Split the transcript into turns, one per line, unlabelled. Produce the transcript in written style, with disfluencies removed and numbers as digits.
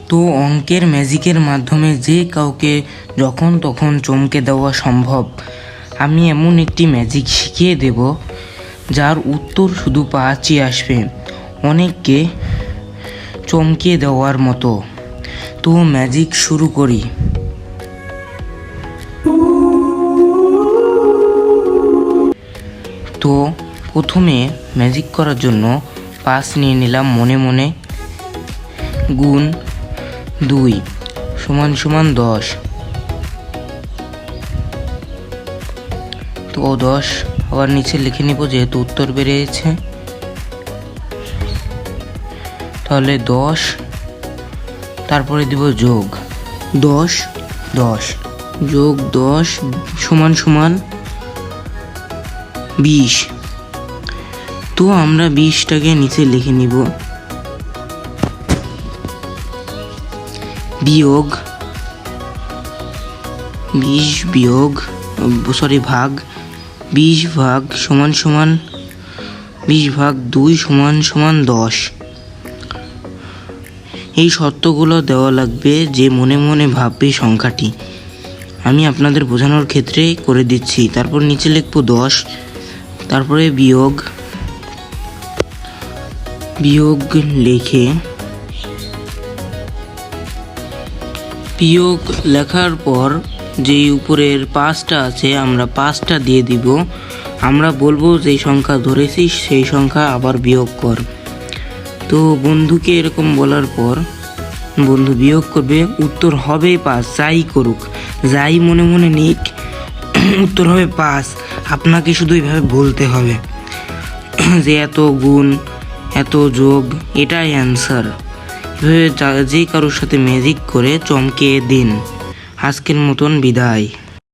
তো অঙ্কের ম্যাজিকের মাধ্যমে যে কাউকে যখন তখন চমকে দেওয়া সম্ভব। আমি এমন একটি ম্যাজিক শিখিয়ে দেব যার উত্তর শুধু 5ই আসবে, অনেককে চমকে দেওয়ার মতো। তো ম্যাজিক শুরু করি। তো প্রথমে ম্যাজিক করার জন্য 5 নিয়ে নিলাম মনে মনে। গুণ 2 সমান সমান 10। তো 10 আবার নিচে লিখে নিব যেহেতু উত্তর বেরিয়েছে। তাহলে 10 তারপরে দিব যোগ 10 যোগ 10 সমান সমান 20। তো আমরা 20টাকে নিচে লিখে নিব। বিয়োগ 20 ভাগ সমান সমান 20 ভাগ 2 সমান সমান 10। এই শর্তগুলো দেওয়া লাগবে যে মনে মনে ভাববে সংখ্যাটি। আমি আপনাদের বোঝানোর ক্ষেত্রে করে দিচ্ছি। তারপর নিচে লিখব 10, তারপরে বিয়োগ লিখে বিয়োগ লেখার পর যেই উপরের 5টা আছে আমরা 5টা দিয়ে দিব। আমরা বলবো যেই সংখ্যা ধরেছিস সেই সংখ্যা আবার বিয়োগ কর। তো বন্ধুকে এরকম বলার পর বন্ধু বিয়োগ করবে, উত্তর হবে 5। যাই করুক, যাই মনে মনে নিক, উত্তর হবে 5। আপনাকে শুধু এইভাবে বলতে হবে যে এত গুণ এত যোগ, এটাই অ্যান্সার। এভাবে যে কারোর সাথে ম্যাজিক করে চমকে দিন। আজকের মতন বিদায়।